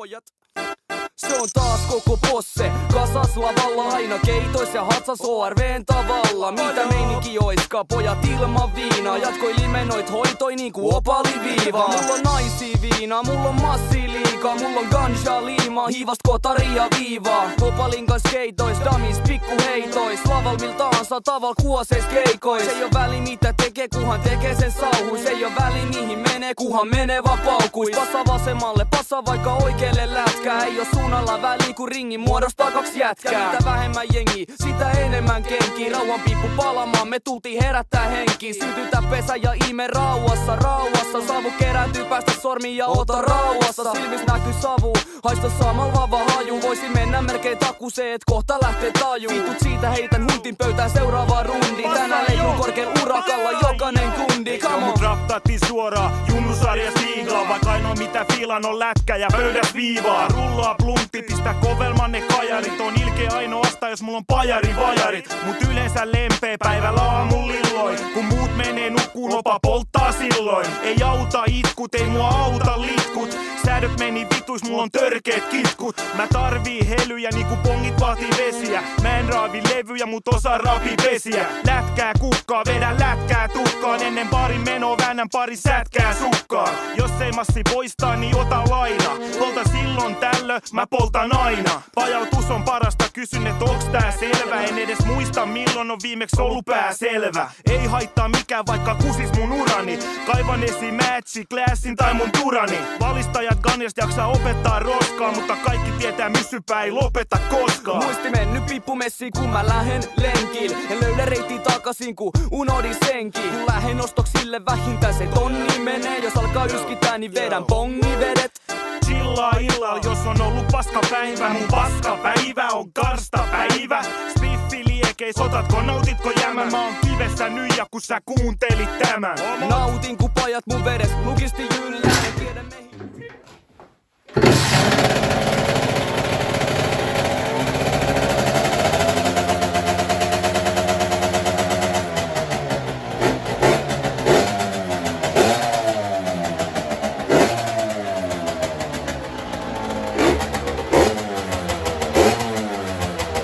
pojat. Se on taas koko posse, kasas lavalla aina keitois ja hatsas ORVn tavalla. Mitä meininki oiska, pojat ilman viinaa, jatkoi limenoit hoitoi niinku opaliviivaa. Mulla on naisia viinaa, mulla on massi liikaa, mulla on ganja liimaa, hiivast kotaria viivaa. Opalin kans keitois, damis pikku heitois, laval miltaansa taval kuoseis keikois. Ei oo väli mitä tekee, kuhan tekee sen sauhuis. Ei oo väli mihin menee, kuhan menee vaan paukuis. Passa vasemmalle, passa vaikka oikeelle lätkää. Ei oo suunnalla väliin, kun ringin muodostaa 2 jätkää. Mitä vähemmän jengi, sitä enemmän kenki. Rauhan piippu palamaan, me tultiin herättää henki. Sytytä pesä ja ime rauhassa, rauhassa. Savu kerääntyy, päästä sormiin ja ota rauhassa. Silmis näkyy savu, haista samalla vava haju. Voisi mennä melkein takuseen, et kohta lähtee taju. Vitut siitä heitän huntin pöytään seuraavaan rundiin. Tänään leijuu korkealla urakalla jokainen kundi. Come on. Raptattiin suoraan, junnusarja siiglaa. Vaik ainoa mitä fiilan on lätkä ja pöydät viivaa. Rullaa bluntti, pistä kovelman ne kajarit. On ilkeä ainoastaan jos mulla on pajari-vajarit. Mut yleensä lempee päivällä aamun lilloin. Kun muut menee nukkuun, opa polttaa silloin. Ei auta itkut, ei mua auta litkut. Säädöt meni vituis, mulla on törkeet kitkut. Mä tarvii helyjä niinku pongit vaatii vesiä. Mä en raavi levyjä, mut osaa raapii pesiä. Lätkää kukkaa, vedän lätkää tukkaan. Ennen barin menoa väännän pari sätkää sukkaan. Jos ei massi poistaa, niin ota laina. Polta silloin tällö, mä poltan aina. Pajautus on parasta, kysyn et onks tää selvä. En edes muista milloin on viimeks ollut pää selvä. Ei haittaa mikään vaikka kusis mun urani. Kaivan esiin matchi, klassin tai mun turani. Valistajat Ganjast jaksaa opettaa roskaa. Mutta kaikki tietää myssypää ei lopeta koskaan. Muisti mennyt pippumessiin kun mä lähen lenkille. En löydä reittiä takasin kun unohdin senkin. Kun lähen ostoksille vähintään se tonni menee. Jos alkaa yskittää niin vedän pongivedet. Chillaa illalla jos on ollut paskapäivä. Mun paskapäivä on karstapäivä. Spiffi liekeis, otatko nautitko jämän? Mä oon kivessä nyt ja kun sä kuuntelit tämän. Nautin kun pajat mun vedes, lukisti